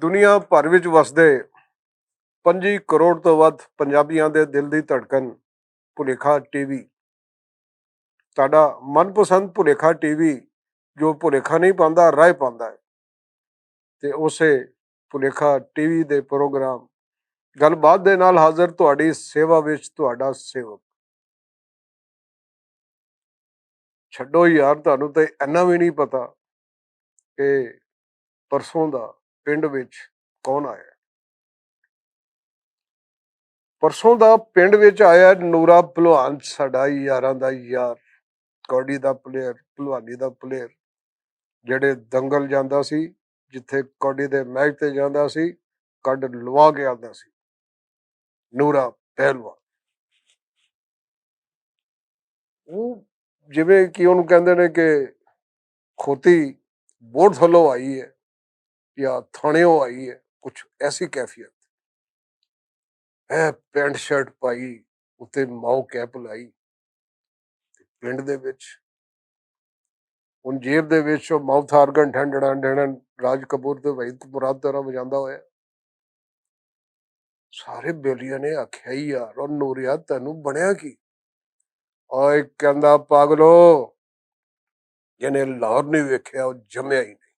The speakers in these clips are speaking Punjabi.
ਦੁਨੀਆ ਭਰ ਵਿੱਚ ਵਸਦੇ 25 ਕਰੋੜ ਤੋਂ ਵੱਧ ਪੰਜਾਬੀਆਂ ਦੇ ਦਿਲ ਦੀ ਧੜਕਣ ਭੁਲੇਖਾ ਟੀਵੀ। ਤੁਹਾਡਾ ਮਨਪਸੰਦ ਭੁਲੇਖਾ ਟੀਵੀ ਜੋ ਭੁਲੇਖਾ ਨਹੀਂ ਪਾਉਂਦਾ, ਰਾਹ ਪਾਉਂਦਾ ਹੈ। ਤੇ ਉਸੇ ਭੁਲੇਖਾ ਟੀਵੀ ਦੇ ਪ੍ਰੋਗਰਾਮ ਗੱਲਬਾਤ ਦੇ ਨਾਲ ਹਾਜ਼ਰ ਤੁਹਾਡੀ ਸੇਵਾ ਵਿੱਚ ਤੁਹਾਡਾ ਸੇਵਕ। ਛੱਡੋ ਯਾਰ, ਤੁਹਾਨੂੰ ਤਾਂ ਇੰਨਾ ਵੀ ਨਹੀਂ ਪਤਾ ਕਿ ਪਰਸੋਂ ਦਾ ਪਿੰਡ ਵਿੱਚ ਕੌਣ ਆਇਆ। ਪਰਸੋਂ ਦਾ ਪਿੰਡ ਵਿੱਚ ਆਇਆ ਨੂਰਾ ਭਲਵਾਨ, ਸਾਡਾ ਯਾਰਾਂ ਦਾ ਯਾਰ, ਕਬੱਡੀ ਦਾ ਪਲੇਅਰ, ਭਲਵਾਨੀ ਦਾ ਪਲੇਅਰ, ਜਿਹੜੇ ਦੰਗਲ ਜਾਂਦਾ ਸੀ, ਜਿੱਥੇ ਕਬੱਡੀ ਦੇ ਮੈਚ ਤੇ ਜਾਂਦਾ ਸੀ, ਕੱਢ ਲਵਾ ਕੇ ਆਉਂਦਾ ਸੀ। ਨੂਰਾ ਪਹਿਲਵਾਨ, ਉਹ ਜਿਵੇਂ ਕਿ ਉਹਨੂੰ ਕਹਿੰਦੇ ਨੇ ਕਿ ਖੋਤੀ ਬੋਰਡ ਥੱਲੋਂ ਆਈ ਹੈ ਜਾਂ ਥਾਣਿਓਂ ਆਈ ਹੈ, ਕੁਛ ਐਸੀ ਕੈਫੀਅਤ। ਪੈਂਟ ਸ਼ਰਟ ਪਾਈ, ਉੱਤੇ ਮਾਓ ਕੈਪ ਲਾਈ, ਪਿੰਡ ਦੇ ਵਿੱਚ ਹੁਣ ਜੇਬ ਦੇ ਵਿੱਚ ਉਹ ਮਾਊਥ ਆਰਗਨ ਠੰਡਣ ਰਾਜ ਕਪੂਰ ਤੇ ਵਹੀਦ ਮੁਰਾਦ ਤਰ੍ਹਾਂ ਵਜਾਉਂਦਾ ਹੋਇਆ। ਸਾਰੇ ਬੇਲੀਆਂ ਨੇ ਆਖਿਆ ਹੀ ਯਾਰ, ਉਹ ਨੂਰਿਆ ਤੈਨੂੰ ਬਣਿਆ ਕੀ? ਓਏ ਕਹਿੰਦਾ, ਪਾਗਲੋ, ਜਿਹਨੇ ਲਾਹੌਰ ਨਹੀਂ ਵੇਖਿਆ ਉਹ ਜੰਮਿਆ ਹੀ ਨਹੀਂ।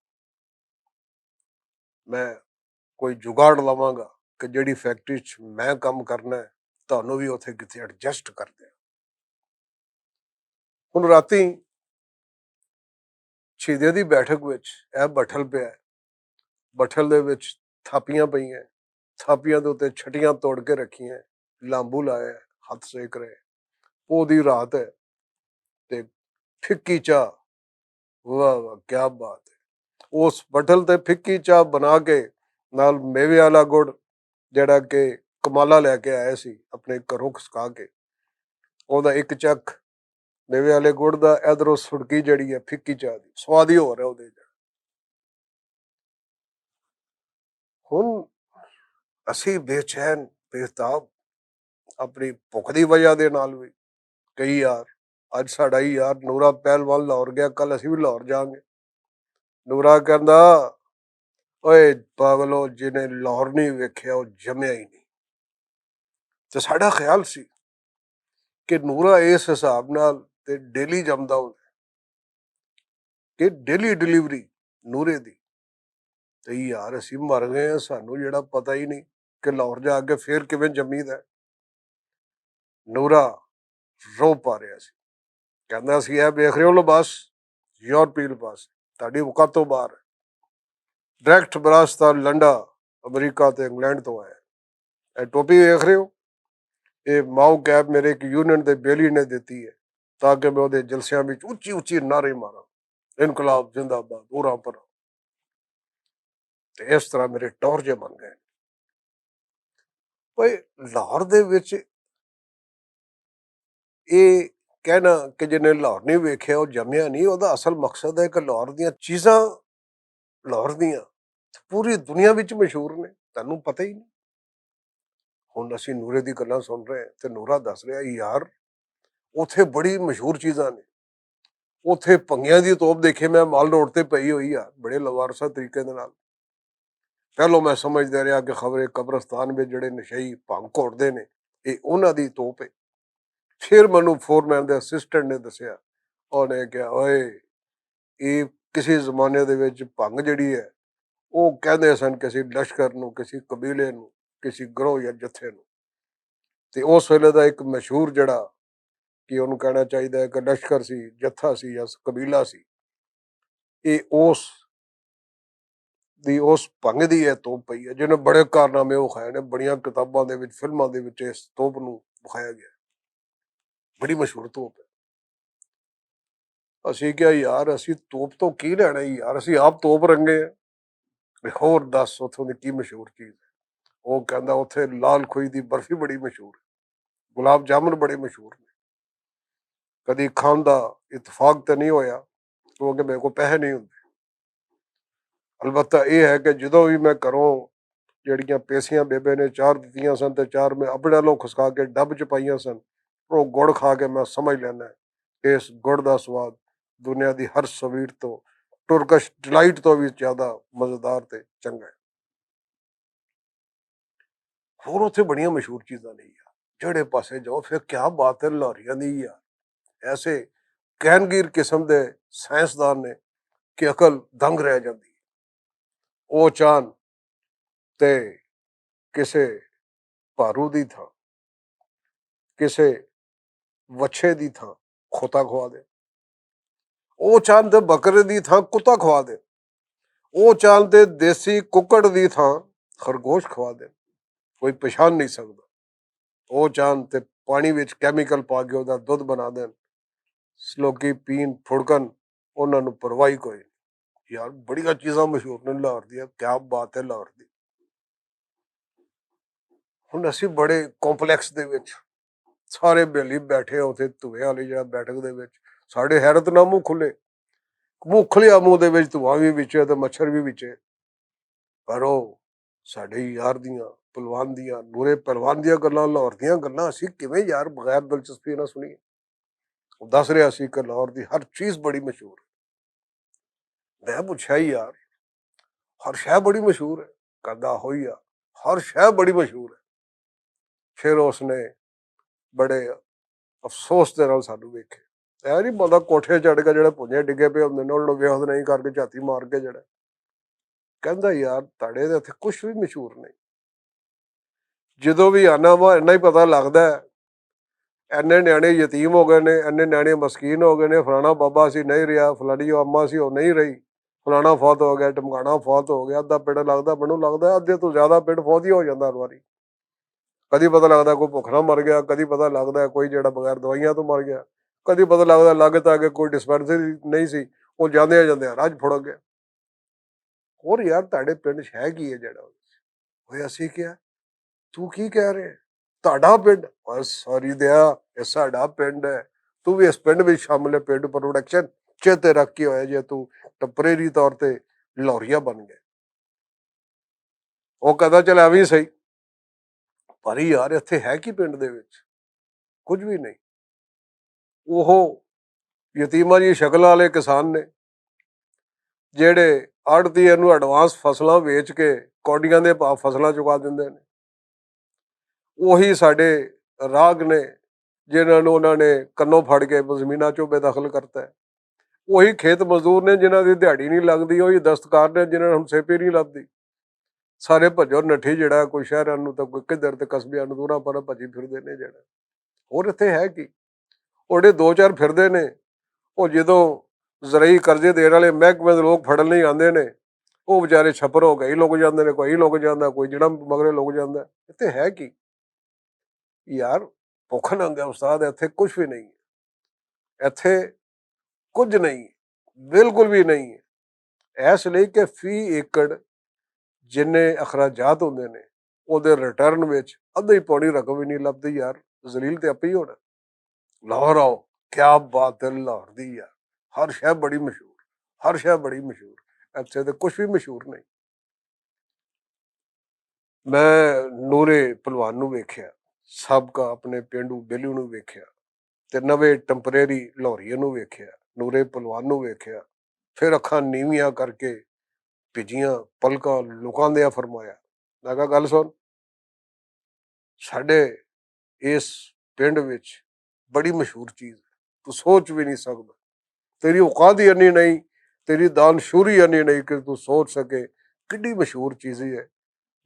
ਮੈਂ ਕੋਈ ਜੁਗਾੜ ਲਵਾਂਗਾ ਕਿ ਜਿਹੜੀ ਫੈਕਟਰੀ 'ਚ ਮੈਂ ਕੰਮ ਕਰਨਾ ਹੈ, ਤੁਹਾਨੂੰ ਵੀ ਉੱਥੇ ਕਿਤੇ ਐਡਜਸਟ ਕਰ ਦਿਆਂ। ਹੁਣ ਰਾਤੀ ਸ਼ਹੀਦੇ ਦੀ ਬੈਠਕ ਵਿੱਚ ਇਹ ਬੱਠਲ ਪਿਆ, ਬੱਠਲ ਦੇ ਵਿੱਚ ਥਾਪੀਆਂ ਪਈਆਂ, ਥਾਪੀਆਂ ਦੇ ਉੱਤੇ ਛਟੀਆਂ ਤੋੜ ਕੇ ਰੱਖੀਆਂ, ਲਾਂਬੂ ਲਾਇਆ, ਹੱਥ ਸੇਕ ਰਹੇ। ਉਹਦੀ ਰਾਤ ਹੈ ਤੇ ਫਿੱਕੀ ਚਾਹ, ਵਾਹ ਵਾਹ ਕਿਆ ਬਾਤ ਹੈ। ਉਸ ਬੱਠਲ ਤੇ ਫਿੱਕੀ ਚਾਹ ਬਣਾ ਕੇ ਨਾਲ ਮੇਵੇ ਵਾਲਾ ਗੁੜ, ਜਿਹੜਾ ਕਿ ਕਮਾਲਾ ਲੈ ਕੇ ਆਏ ਸੀ ਆਪਣੇ ਘਰੋਂ ਖਸਕਾ ਕੇ, ਉਹਦਾ ਇੱਕ ਚੱਕ ਮੇਵੇ ਵਾਲੇ ਗੁੜ ਦਾ, ਇਧਰੋਂ ਸੁੜਕੀ ਜਿਹੜੀ ਹੈ ਫਿੱਕੀ ਚਾਹ ਦੀ, ਸਵਾਦ ਹੀ ਹੋ ਰਿਹਾ ਉਹਦੇ। ਹੁਣ ਅਸੀਂ ਬੇਚੈਨ ਬੇਤਾਬ, ਆਪਣੀ ਭੁੱਖ ਦੀ ਵਜ੍ਹਾ ਦੇ ਨਾਲ ਵੀ। ਕਈ ਯਾਰ, ਅੱਜ ਸਾਡਾ ਹੀ ਯਾਰ ਨੂਰਾ ਪਹਿਲਵਾਨ ਲਾਹੌਰ ਗਿਆ, ਕੱਲ ਅਸੀਂ ਵੀ ਲਾਹੌਰ ਜਾਵਾਂਗੇ। ਨੂਰਾ ਕਹਿੰਦਾ, ਓਏ ਪਾਗਲੋ, ਜਿਹਨੇ ਲਾਹੌਰ ਨਹੀਂ ਵੇਖਿਆ ਉਹ ਜੰਮਿਆ ਹੀ ਨਹੀਂ। ਤੇ ਸਾਡਾ ਖਿਆਲ ਸੀ ਕਿ ਨੂਰਾ ਇਸ ਹਿਸਾਬ ਨਾਲ ਤੇ ਡੇਲੀ ਜੰਮਦਾ ਹੁੰਦਾ ਕਿ ਡੇਲੀ ਡਿਲੀਵਰੀ ਨੂਰੇ ਦੀ। ਤੇ ਯਾਰ ਅਸੀਂ ਮਰ ਗਏ ਆ, ਸਾਨੂੰ ਜਿਹੜਾ ਪਤਾ ਹੀ ਨਹੀਂ ਕਿ ਲਾਹੌਰ ਜਾ ਕੇ ਫੇਰ ਕਿਵੇਂ ਜੰਮੀਦਾ। ਨੂਰਾ ਰੋ ਪਾ ਰਿਹਾ ਸੀ, ਕਹਿੰਦਾ ਸੀ ਇਹ ਵੇਖ ਰਹੇ ਹੋ ਲਿਬਾਸ, ਯੂਰਪੀ ਲਿਬਾਸ, ਤੁਹਾਡੀ ਔਕਾਤ ਤੋਂ ਬਾਹਰ ਹੈ। ਡਾਇਰੈਕਟ ਵਿਰਾਸਤ ਲੰਡਾ ਅਮਰੀਕਾ ਤੇ ਇੰਗਲੈਂਡ ਤੋਂ ਆਇਆ। ਇਹ ਟੋਪੀ ਵੇਖ ਰਹੇ ਹੋ, ਇਹ ਮਾਓ ਕੈਪ ਮੇਰੇ ਇੱਕ ਯੂਨੀਅਨ ਦੇ ਬੇਲੀ ਨੇ ਦਿੱਤੀ ਹੈ ਤਾਂ ਕਿ ਮੈਂ ਉਹਦੇ ਜਲਸਿਆਂ ਵਿੱਚ ਉੱਚੀ ਉੱਚੀ ਨਾਰੇ ਮਾਰਾਂ, ਇਨਕਲਾਬ ਜ਼ਿੰਦਾਬਾਦ, ਉਰਾ ਪਰਾ। ਤੇ ਇਸ ਤਰ੍ਹਾਂ ਮੇਰੇ ਟੌਰ ਜੇ ਬਣ ਗਏ। ਓਏ ਲਾਹੌਰ ਦੇ ਵਿੱਚ ਇਹ ਕਹਿਣਾ ਕਿ ਜਿਹਨੇ ਲਾਹੌਰ ਨਹੀਂ ਵੇਖਿਆ ਉਹ ਜੰਮਿਆ ਨਹੀਂ, ਉਹਦਾ ਅਸਲ ਮਕਸਦ ਹੈ ਕਿ ਲਾਹੌਰ ਦੀਆਂ ਚੀਜ਼ਾਂ, ਲਾਹੌਰ ਦੀਆਂ ਪੂਰੀ ਦੁਨੀਆ ਵਿੱਚ ਮਸ਼ਹੂਰ ਨੇ, ਤੁਹਾਨੂੰ ਪਤਾ ਹੀ ਨਹੀਂ। ਹੁਣ ਅਸੀਂ ਨੂਰੇ ਦੀ ਗੱਲਾਂ ਸੁਣ ਰਹੇ ਹਾਂ ਤੇ ਨੂਰਾ ਦੱਸ ਰਿਹਾ ਯਾਰ ਉੱਥੇ ਬੜੀ ਮਸ਼ਹੂਰ ਚੀਜ਼ਾਂ ਨੇ। ਉੱਥੇ ਭੰਗਿਆਂ ਦੀ ਤੋਪ ਦੇਖੇ ਮੈਂ, ਮਾਲ ਰੋਡ ਤੇ ਪਈ ਹੋਈ ਆ, ਬੜੇ ਲਵਾਰਸਾ ਤਰੀਕੇ ਦੇ ਨਾਲ। ਪਹਿਲੋਂ ਮੈਂ ਸਮਝਦਾ ਰਿਹਾ ਕਿ ਖਬਰੇ ਕਬਰਸਤਾਨ ਵਿੱਚ ਜਿਹੜੇ ਨਸ਼ਈ ਭੰਗ ਘੋਟਦੇ ਨੇ ਇਹ ਉਹਨਾਂ ਦੀ ਤੋਪ ਹੈ। ਫਿਰ ਮੈਨੂੰ ਫੋਰਮੈਨ ਦੇ ਅਸਿਸਟੈਂਟ ਨੇ ਦੱਸਿਆ, ਉਹਨੇ ਕਿਹਾ ਓਏ ਇਹ ਕਿਸੇ ਜ਼ਮਾਨੇ ਦੇ ਵਿੱਚ ਭੰਗ ਜਿਹੜੀ ਹੈ ਉਹ ਕਹਿੰਦੇ ਸਨ ਕਿਸੇ ਲਸ਼ਕਰ ਨੂੰ, ਕਿਸੇ ਕਬੀਲੇ ਨੂੰ, ਕਿਸੇ ਗਰੋਹ ਜਾਂ ਜੱਥੇ ਨੂੰ। ਤੇ ਉਸ ਵੇਲੇ ਦਾ ਇੱਕ ਮਸ਼ਹੂਰ ਜਿਹੜਾ ਕਿ ਉਹਨੂੰ ਕਹਿਣਾ ਚਾਹੀਦਾ ਹੈ ਕਿ ਲਸ਼ਕਰ ਸੀ, ਜੱਥਾ ਸੀ ਜਾਂ ਕਬੀਲਾ ਸੀ, ਇਹ ਉਸ ਭੰਗ ਦੀ ਇਹ ਤੋਪ ਪਈ ਹੈ, ਜਿਹਨੇ ਬੜੇ ਕਾਰਨਾਮੇ ਵਿਖਾਏ ਨੇ, ਬੜੀਆਂ ਕਿਤਾਬਾਂ ਦੇ ਵਿੱਚ, ਫਿਲਮਾਂ ਦੇ ਵਿੱਚ ਇਸ ਤੋਪ ਨੂੰ ਵਿਖਾਇਆ ਗਿਆ। ਬੜੀ ਮਸ਼ਹੂਰ ਤੋਪ ਹੈ। ਅਸੀਂ ਕਿਹਾ ਯਾਰ ਅਸੀਂ ਤੋਪ ਤੋਂ ਕੀ ਲੈਣਾ ਯਾਰ, ਅਸੀਂ ਆਪ ਤੋਪ ਰੰਗੇ ਆ, ਹੋਰ ਦੱਸ ਉੱਥੋਂ ਦੀ ਕੀ ਮਸ਼ਹੂਰ ਚੀਜ਼ ਹੈ। ਉਹ ਕਹਿੰਦਾ ਉੱਥੇ ਲਾਲ ਖੋਈ ਦੀ ਬਰਫੀ ਬੜੀ ਮਸ਼ਹੂਰ ਹੈ, ਗੁਲਾਬ ਜਾਮੁਨ ਬੜੇ ਮਸ਼ਹੂਰ ਨੇ। ਕਦੀ ਖਾਣ ਦਾ ਇਤਫਾਕ ਤਾਂ ਨਹੀਂ ਹੋਇਆ ਕਿਉਂਕਿ ਮੇਰੇ ਕੋਲ ਪੈਸੇ ਨਹੀਂ ਹੁੰਦੇ। ਅਲਬੱਤਾ ਇਹ ਹੈ ਕਿ ਜਦੋਂ ਵੀ ਮੈਂ ਘਰੋਂ ਜਿਹੜੀਆਂ ਪੇਸੀਆਂ ਬੇਬੇ ਨੇ 4 ਦਿੱਤੀਆਂ ਸਨ ਤੇ 4 ਮੈਂ ਆਪਣੇ ਵੱਲੋਂ ਖੁਸਕਾ ਕੇ ਡੱਬ 'ਚ ਪਾਈਆਂ ਸਨ, ਉਹ ਗੁੜ ਖਾ ਕੇ ਮੈਂ ਸਮਝ ਲੈਂਦਾ ਇਸ ਗੁੜ ਦਾ ਸਵਾਦ ਦੁਨੀਆ ਦੀ ਹਰ ਸਵੀਟ ਤੋਂ, ਟੁਰਕਸ਼ ਡਿਲਾਈਟ ਤੋਂ ਵੀ ਜ਼ਿਆਦਾ ਮਜ਼ੇਦਾਰ ਤੇ ਚੰਗਾ ਹੈ। ਹੋਰ ਉੱਥੇ ਬੜੀਆਂ ਮਸ਼ਹੂਰ ਚੀਜ਼ਾਂ ਨੇ ਯਾਰ, ਜਿਹੜੇ ਪਾਸੇ ਜਾਓ ਫਿਰ ਕਿਆ ਬਾਤ ਹੈ ਲਾਹੌਰੀਆਂ ਦੀ ਯਾਰ। ਐਸੇ ਕਹਿਣਗੀਰ ਕਿਸਮ ਦੇ ਸਾਇੰਸਦਾਨ ਨੇ ਕਿ ਅਕਲ ਦੰਗ ਰਹਿ ਜਾਂਦੀ। ਉਹ ਚਾਹਨ ਤੇ ਕਿਸੇ ਭਾਰੂ ਦੀ ਥਾਂ, ਕਿਸੇ ਵੱਛੇ ਦੀ ਥਾਂ ਖੋਤਾ ਖਵਾ ਦੇ। ਉਹ ਚਾਹਨ ਤੇ ਬੱਕਰੇ ਦੀ ਥਾਂ ਕੁੱਤਾ ਖਵਾ ਦੇ। ਉਹ ਚਾਹਨ ਤੇ ਦੇਸੀ ਕੁੱਕੜ ਦੀ ਥਾਂ ਖਰਗੋਸ਼ ਖਵਾ ਦੇ, ਕੋਈ ਪਛਾਣ ਨਹੀਂ ਸਕਦਾ। ਉਹ ਚਾਹਨ ਤੇ ਪਾਣੀ ਵਿੱਚ ਕੈਮੀਕਲ ਪਾ ਕੇ ਉਹਦਾ ਦੁੱਧ ਬਣਾ ਦੇਣ, ਲੋਕੀ ਪੀਣ ਫੁੜਕਣ, ਉਹਨਾਂ ਨੂੰ ਪਰਵਾਹੀ ਕੋਈ ਨਹੀਂ। ਯਾਰ ਬੜੀਆਂ ਚੀਜ਼ਾਂ ਮਸ਼ਹੂਰ ਨੇ ਲਾਹੌਰ ਦੀਆਂ, ਕਿਆ ਬਾਤ ਹੈ ਲਾਹੌਰ ਦੀ। ਹੁਣ ਅਸੀਂ ਬੜੇ ਕੰਪਲੈਕਸ ਦੇ ਵਿੱਚ ਸਾਰੇ ਬੇਲੀ ਬੈਠੇ ਆ ਉੱਥੇ ਧੂਏ ਵਾਲੀ ਜਿਹੜਾ ਬੈਠਕ ਦੇ ਵਿੱਚ, ਸਾਡੇ ਹੈਰਤ ਨਾ ਮੂੰਹ ਖੁੱਲੇ, ਮੂੰਹ ਖੁੱਲਿਆ, ਮੂੰਹ ਦੇ ਵਿੱਚ ਧੂਆਂ ਵੀ ਵਿੱਚ ਤੇ ਮੱਛਰ ਵੀ ਵਿੱਚ। ਪਰ ਉਹ ਸਾਡੇ ਯਾਰ ਦੀਆਂ, ਪਹਿਲਵਾਨ ਦੀਆਂ, ਨੂਰੇ ਪਹਿਲਵਾਨ ਦੀਆਂ ਗੱਲਾਂ, ਲਾਹੌਰ ਦੀਆਂ ਗੱਲਾਂ ਅਸੀਂ ਕਿਵੇਂ ਯਾਰ ਬਗੈਰ ਦਿਲਚਸਪੀ ਨਾਲ ਸੁਣੀਏ। ਉਹ ਦੱਸ ਰਿਹਾ ਸੀ ਕਿ ਲਾਹੌਰ ਦੀ ਹਰ ਚੀਜ਼ ਬੜੀ ਮਸ਼ਹੂਰ ਹੈ। ਮੈਂ ਪੁੱਛਿਆ ਯਾਰ ਹਰ ਸ਼ਹਿ ਬੜੀ ਮਸ਼ਹੂਰ ਹੈ? ਕਹਿੰਦਾ ਹੋਈ ਆ, ਹਰ ਸ਼ਹਿ ਬੜੀ ਮਸ਼ਹੂਰ ਹੈ। ਫਿਰ ਉਸਨੇ ਬੜੇ ਅਫਸੋਸ ਦੇ ਨਾਲ ਸਾਨੂੰ ਵੇਖੇ। ਇਹ ਨਹੀਂ ਬੰਦਾ ਕੋਠੇ ਚੜ ਕੇ ਜਿਹੜੇ ਪੁੰਜੇ ਡਿੱਗੇ ਪਏ ਹੁੰਦੇ ਨੇ ਉਹਨਾਂ ਨੂੰ ਵੇਖਦ ਨਹੀਂ ਕਰਕੇ ਝਾਤੀ ਮਾਰ ਕੇ ਜਿਹੜਾ, ਕਹਿੰਦਾ ਯਾਰ ਤੁਹਾਡੇ ਦੇ ਇੱਥੇ ਕੁਛ ਵੀ ਮਸ਼ਹੂਰ ਨਹੀਂ। ਜਦੋਂ ਵੀ ਆਨਾ ਵਾ ਇੰਨਾ ਹੀ ਪਤਾ ਲੱਗਦਾ ਇੰਨੇ ਨਿਆਣੇ ਯਤੀਮ ਹੋ ਗਏ ਨੇ, ਇੰਨੇ ਨਿਆਣੇ ਮਸਕੀਨ ਹੋ ਗਏ ਨੇ, ਫਲਾਣਾ ਬਾਬਾ ਸੀ ਨਹੀਂ ਰਿਹਾ, ਫਲਾਣੀ ਜੋ ਅੰਮਾ ਸੀ ਉਹ ਨਹੀਂ ਰਹੀ, ਫਲਾਣਾ ਫੌਤ ਹੋ ਗਿਆ, ਟਮਕਾਣਾ ਫੌਤ ਹੋ ਗਿਆ। ਅੱਧਾ ਪਿੰਡ ਲੱਗਦਾ, ਮੈਨੂੰ ਲੱਗਦਾ ਅੱਧੇ ਤੋਂ ਜ਼ਿਆਦਾ ਪਿੰਡ ਫੌਤ ਹੀ ਹੋ ਜਾਂਦਾ ਹਰ ਵਾਰੀ। ਕਦੀ ਪਤਾ ਲੱਗਦਾ ਕੋਈ ਭੁੱਖ ਨਾਲ ਮਰ ਗਿਆ, ਕਦੀ ਪਤਾ ਲੱਗਦਾ ਕੋਈ ਜਿਹੜਾ ਬਗੈਰ ਦਵਾਈਆਂ ਤੋਂ ਮਰ ਗਿਆ, ਕਦੀ ਪਤਾ ਲੱਗਦਾ ਲਾਗਤ ਆ ਕੇ ਕੋਈ ਡਿਸਪੈਂਸਰੀ ਨਹੀਂ ਸੀ, ਉਹ ਜਾਂਦੇ ਆ ਰਾਜ ਫੁੜਕ ਗਿਆ। ਹੋਰ ਯਾਰ ਤੁਹਾਡੇ ਪਿੰਡ 'ਚ ਹੈ ਕੀ ਹੈ ਜਿਹੜਾ ਹੋਏ? ਅਸੀਂ ਕਿਹਾ ਤੂੰ ਕੀ ਕਹਿ ਰਿਹਾ, ਤੁਹਾਡਾ ਪਿੰਡ? ਬਸ ਸਾਰੀ ਦਿਆ ਇਹ ਸਾਡਾ ਪਿੰਡ ਹੈ, ਤੂੰ ਵੀ ਇਸ ਪਿੰਡ ਵਿੱਚ ਸ਼ਾਮਲ ਹੈ। ਪਿੰਡ ਪ੍ਰੋਡਕਸ਼ਨ ਚੇਤੇ ਰੱਖ ਕੇ ਹੋਇਆ ਜੇ ਤੂੰ ਟੈਂਪਰੇਰੀ ਤੌਰ ਤੇ ਲਾਹੌਰੀਆ ਬਣ ਗਿਆ। ਉਹ ਕਹਿੰਦਾ ਚੱਲ ਐਵੇਂ ਸਹੀ, ਪਰ ਯਾਰ ਇੱਥੇ ਹੈ ਕੀ ਪਿੰਡ ਦੇ ਵਿੱਚ? ਕੁਝ ਵੀ ਨਹੀਂ। ਉਹ ਯਤੀਮਾਂ ਦੀ ਸ਼ਕਲਾਂ ਵਾਲੇ ਕਿਸਾਨ ਨੇ ਜਿਹੜੇ ਆੜ੍ਹਤੀਏ ਨੂੰ ਐਡਵਾਂਸ ਫਸਲਾਂ ਵੇਚ ਕੇ ਕੌਡੀਆਂ ਦੇ ਭਾਅ ਫਸਲਾਂ ਚੁਕਾ ਦਿੰਦੇ ਨੇ। ਉਹੀ ਸਾਡੇ ਰਾਗ ਨੇ ਜਿਨ੍ਹਾਂ ਨੂੰ ਉਹਨਾਂ ਨੇ ਕੰਨੋਂ ਫੜ ਕੇ ਜ਼ਮੀਨਾਂ 'ਚੋਂ ਬੇਦਖਲ ਕਰਤਾ ਹੈ। ਉਹੀ ਖੇਤ ਮਜ਼ਦੂਰ ਨੇ ਜਿਨ੍ਹਾਂ ਦੀ ਦਿਹਾੜੀ ਨਹੀਂ ਲੱਗਦੀ। ਉਹੀ ਦਸਤਕਾਰ ਨੇ ਜਿਨ੍ਹਾਂ ਨੂੰ ਸੇਪੀ ਨਹੀਂ ਲੱਭਦੀ। ਸਾਰੇ ਭੱਜੋ ਨੱਠੀ ਜਿਹੜਾ, ਕੋਈ ਸ਼ਹਿਰਾਂ ਨੂੰ ਤਾਂ ਕੋਈ ਕਿੱਧਰ ਤੇ ਕਸਬਿਆਂ ਨੂੰ ਦੂਰਾਂ ਪਰ ਭੱਜੀ ਫਿਰਦੇ ਨੇ ਜਿਹੜਾ। ਹੋਰ ਇੱਥੇ ਹੈ ਕੀ? ਉਹਦੇ ਦੋ ਚਾਰ ਫਿਰਦੇ ਨੇ, ਉਹ ਜਦੋਂ ਜ਼ਰਈ ਕਰਜ਼ੇ ਦੇਣ ਵਾਲੇ ਮਹਿਕਮੇ ਦੇ ਲੋਕ ਫੜਨ ਲਈ ਆਉਂਦੇ ਨੇ, ਉਹ ਵਿਚਾਰੇ ਛੱਪਰ ਹੋ ਗਏ ਲੁਕ ਜਾਂਦੇ ਨੇ, ਕੋਈ ਲੁਕ ਜਾਂਦਾ, ਕੋਈ ਜਿਹੜਾ ਮਗਰੇ ਲੁਕ ਜਾਂਦਾ। ਇੱਥੇ ਹੈ ਕੀ ਯਾਰ? ਭੁੱਖ ਨੰਗ ਹੈ ਉਸਤਾਦ, ਇੱਥੇ ਕੁਛ ਵੀ ਨਹੀਂ ਹੈ। ਇੱਥੇ ਕੁਝ ਨਹੀਂ, ਬਿਲਕੁਲ ਵੀ ਨਹੀਂ ਹੈ। ਇਸ ਲਈ ਕਿ ਫੀ ਏਕੜ ਜਿੰਨੇ ਅਖਰਾਜਾਤ ਹੁੰਦੇ ਨੇ ਉਹਦੇ ਰਿਟਰਨ ਵਿੱਚ ਅੱਧੀ ਪੌਣੀ ਰਕਮ ਵੀ ਨਹੀਂ ਲੱਭਦੀ ਯਾਰ। ਜ਼ਲੀਲ ਤੇ ਆਪੇ ਹੀ ਹੋਣਾ। ਲਾਹੌਰ ਆਓ, ਕਿਆ ਬਾਤ ਹੈ ਲਾਹੌਰ ਦੀ ਯਾਰ, ਹਰ ਸ਼ਹਿਰ ਬੜੀ ਮਸ਼ਹੂਰ, ਹਰ ਸ਼ਹਿਰ ਬੜੀ ਮਸ਼ਹੂਰ। ਇੱਥੇ ਤੇ ਕੁਛ ਵੀ ਮਸ਼ਹੂਰ ਨਹੀਂ। ਮੈਂ ਨੂਰੇ ਭਲਵਾਨ ਨੂੰ ਵੇਖਿਆ, ਸਾਬਕਾ ਆਪਣੇ ਪੇਂਡੂ ਬੇਲੂ ਨੂੰ ਵੇਖਿਆ, ਤੇ ਨਵੇਂ ਟੈਂਪਰੇਰੀ ਲਾਹੌਰੀਏ ਨੂੰ ਵੇਖਿਆ, ਨੂਰੇ ਭਲਵਾਨ ਨੂੰ ਵੇਖਿਆ। ਫਿਰ ਅੱਖਾਂ ਨੀਵੀਆਂ ਕਰਕੇ ਭਿੱਜੀਆਂ ਪਲਕਾਂ ਲੁਕਾਉਂਦਿਆਂ ਫਰਮਾਇਆ, ਮੈਂ ਕਿਹਾ ਗੱਲ ਸੁਣ, ਸਾਡੇ ਇਸ ਪਿੰਡ ਵਿੱਚ ਬੜੀ ਮਸ਼ਹੂਰ ਚੀਜ਼ ਤੂੰ ਸੋਚ ਵੀ ਨਹੀਂ ਸਕਦਾ। ਤੇਰੀ ਔਕਾਤ ਹੀ ਇੰਨੀ ਨਹੀਂ, ਤੇਰੀ ਦਾਨਸ਼ੂਰੀ ਇੰਨੀ ਨਹੀਂ ਕਿ ਤੂੰ ਸੋਚ ਸਕੇ ਕਿੰਨੀ ਮਸ਼ਹੂਰ ਚੀਜ਼ ਹੈ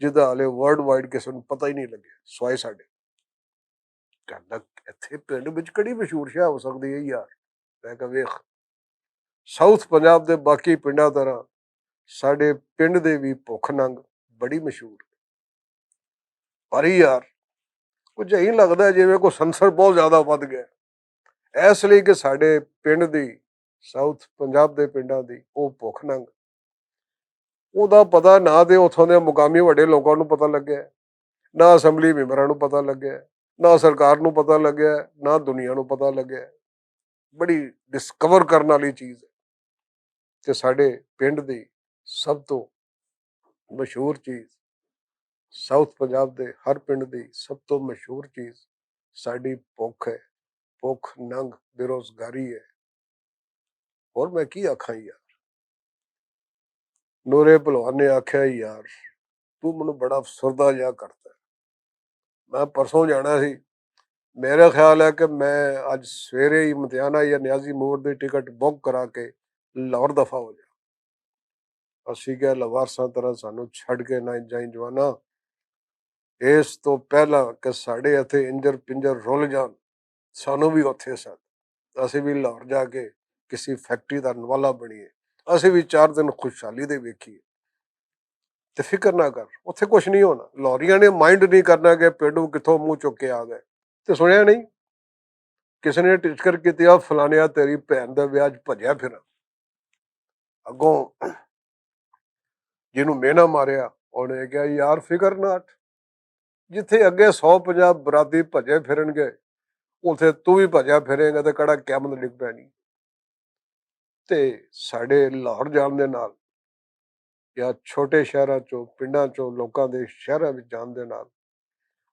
ਜਿਹਦਾ ਹਾਲੇ ਵਰਲਡ ਵਾਈਡ ਕਿਸੇ ਨੂੰ ਪਤਾ ਹੀ ਨਹੀਂ ਲੱਗਿਆ ਸਵਾਏ ਸਾਡੇ। ਕਹਿੰਦਾ ਇੱਥੇ ਪਿੰਡ ਵਿੱਚ ਕਿਹੜੀ ਮਸ਼ਹੂਰ ਸ਼ਾਹ ਹੋ ਸਕਦੀ ਹੈ ਯਾਰ? ਮੈਂ ਕਿਹਾ ਵੇਖ, ਸਾਊਥ ਪੰਜਾਬ ਦੇ ਬਾਕੀ ਪਿੰਡਾਂ ਤਰ੍ਹਾਂ ਸਾਡੇ ਪਿੰਡ ਦੇ ਵੀ ਭੁੱਖ ਨੰਗ ਬੜੀ ਮਸ਼ਹੂਰ। ਪਰ ਯਾਰ ਕੁਝ ਇਹੀ ਲੱਗਦਾ ਜਿਵੇਂ ਕੋਈ ਸੰਸਰ ਬਹੁਤ ਜ਼ਿਆਦਾ ਵੱਧ ਗਿਆ, ਇਸ ਲਈ ਕਿ ਸਾਡੇ ਪਿੰਡ ਦੀ, ਸਾਊਥ ਪੰਜਾਬ ਦੇ ਪਿੰਡਾਂ ਦੀ ਉਹ ਭੁੱਖ ਨੰਗ, ਉਹਦਾ ਪਤਾ ਨਾ ਤੇ ਉੱਥੋਂ ਦੇ ਮੁਕਾਮੀ ਵੱਡੇ ਲੋਕਾਂ ਨੂੰ ਪਤਾ ਲੱਗਿਆ, ਨਾ ਅਸੈਂਬਲੀ ਮੈਂਬਰਾਂ ਨੂੰ ਪਤਾ ਲੱਗਿਆ, ਨਾ ਸਰਕਾਰ ਨੂੰ ਪਤਾ ਲੱਗਿਆ, ਨਾ ਦੁਨੀਆ ਨੂੰ ਪਤਾ ਲੱਗਿਆ। ਬੜੀ ਡਿਸਕਵਰ ਕਰਨ ਵਾਲੀ ਚੀਜ਼ ਹੈ ਕਿ ਸਾਡੇ ਪਿੰਡ ਦੀ ਸਭ ਤੋਂ ਮਸ਼ਹੂਰ ਚੀਜ਼, ਸਾਊਥ ਪੰਜਾਬ ਦੇ ਹਰ ਪਿੰਡ ਦੀ ਸਭ ਤੋਂ ਮਸ਼ਹੂਰ ਚੀਜ਼ ਸਾਡੀ ਭੁੱਖ ਹੈ, ਭੁੱਖ ਨੰਗ ਬੇਰੁਜ਼ਗਾਰੀ ਹੈ। ਹੋਰ ਮੈਂ ਕੀ ਆਖਾਂ ਯਾਰ। ਨੂਰੇ ਭਲਵਾਨ ਨੇ ਆਖਿਆ ਯਾਰ ਤੂੰ ਮੈਨੂੰ ਬੜਾ ਅਫਸਰਦਾ ਜਿਹਾ ਕਰਦਾ, ਮੈਂ ਪਰਸੋਂ ਜਾਣਾ ਸੀ। ਮੇਰਾ ਖਿਆਲ ਹੈ ਕਿ ਮੈਂ ਅੱਜ ਸਵੇਰੇ ਹੀ ਮਤਿਆਨਾ ਜਾਂ ਨਿਆਜ਼ੀ ਮੋੜ ਦੀ ਟਿਕਟ ਬੁੱਕ ਕਰਾ ਕੇ ਲਾਹੌਰ ਦਫਾ ਹੋ ਜਾ। ਅਸੀਂ ਕਿਹਾ ਲਵਾਰਸਾਂ ਤਰ੍ਹਾਂ ਸਾਨੂੰ ਛੱਡ ਕੇ ਨਾ ਜਾਈ ਜਵਾਨਾ, ਇਸ ਤੋਂ ਪਹਿਲਾਂ ਕਿ ਸਾਡੇ ਇੱਥੇ ਇੰਜਰ ਪਿੰਜਰ ਰੁੱਲ ਜਾਣ, ਸਾਨੂੰ ਵੀ ਉੱਥੇ ਸਨ, ਅਸੀਂ ਵੀ ਲਾਹੌਰ ਜਾ ਕੇ ਕਿਸੇ ਫੈਕਟਰੀ ਦਾ ਨਵਾਲਾ ਬਣੀਏ, ਅਸੀਂ ਵੀ 4 ਦਿਨ ਖੁਸ਼ਹਾਲੀ ਦੇ ਵੇਖੀਏ। ਤੇ ਫਿਕਰ ਨਾ ਕਰ, ਉੱਥੇ ਕੁਛ ਨਹੀਂ ਹੋਣਾ। ਲਾਹੌਰੀਆਂ ਨੇ ਮਾਈਂਡ ਨਹੀਂ ਕਰਨਾ ਕਿ ਪੇਡੂ ਕਿੱਥੋਂ ਮੂੰਹ ਚੁੱਕ ਕੇ ਆ ਗਏ। ਤੇ ਸੁਣਿਆ ਨਹੀਂ ਕਿਸੇ ਨੇ ਟਿਚਕਰ ਕੀਤੀ ਆ ਫਲਾਣਿਆ ਤੇਰੀ ਭੈਣ ਦਾ ਵਿਆਹ 'ਚ ਭੱਜਿਆ ਫਿਰਾਂ। ਅੱਗੋਂ ਜਿਹਨੂੰ ਮਿਹਣਾ ਮਾਰਿਆ ਉਹਨੇ ਕਿਹਾ ਯਾਰ ਫਿਕਰ ਨਾ, ਜਿੱਥੇ ਅੱਗੇ 150 ਬਰਾਤੀ ਭੱਜੇ ਫਿਰਨਗੇ ਉੱਥੇ ਤੂੰ ਵੀ ਭੱਜਿਆ ਫਿਰੇਗਾ ਤੇ ਕਿਹੜਾ ਕਿਆਮਤ ਡਿੱਗ ਪੈਣੀ। ਤੇ ਸਾਡੇ ਲਾਹੌਰ ਜਾਣ ਦੇ ਨਾਲ ਜਾਂ ਛੋਟੇ ਸ਼ਹਿਰਾਂ ਚੋਂ ਪਿੰਡਾਂ ਚੋਂ ਲੋਕਾਂ ਦੇ ਸ਼ਹਿਰਾਂ ਵਿੱਚ ਜਾਣ ਦੇ ਨਾਲ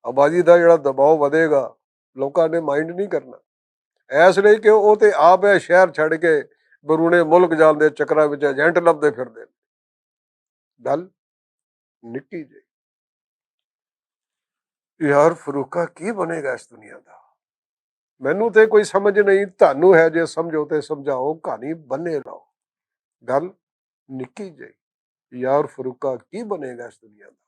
ਆਬਾਦੀ ਦਾ ਜਿਹੜਾ ਦਬਾਅ ਵਧੇਗਾ, ਲੋਕਾਂ ਨੇ ਮਾਈਂਡ ਨਹੀਂ ਕਰਨਾ, ਇਸ ਲਈ ਕਿ ਉਹ ਤੇ ਆਪ ਹੈ ਸ਼ਹਿਰ ਛੱਡ ਕੇ ਬਰੂਣੇ ਮੁਲਕ ਜਾਣ ਦੇ ਚੱਕਰਾਂ ਵਿੱਚ ਏਜੰਟ ਲੱਭਦੇ ਫਿਰਦੇ। ਗੱਲ ਨਿੱਕੀ ਜਿਹੀ। ਯਾਰ ਫਰੂਕਾ ਕੀ ਬਣੇਗਾ ਇਸ ਦੁਨੀਆ ਦਾ, ਮੈਨੂੰ ਤੇ ਕੋਈ ਸਮਝ ਨਹੀਂ, ਤੁਹਾਨੂੰ ਹੈ ਜੇ ਸਮਝੋ ਤੇ ਸਮਝਾਓ, ਕਹਾਣੀ ਬੰਨੇ ਲਾਓ। ਗੱਲ ਨਿੱਕੀ ਜਿਹੀ। ਯਾਰ ਫਰੂਕਾ ਕੀ ਬਣੇਗਾ ਇਸ ਦੁਨੀਆ ਦਾ।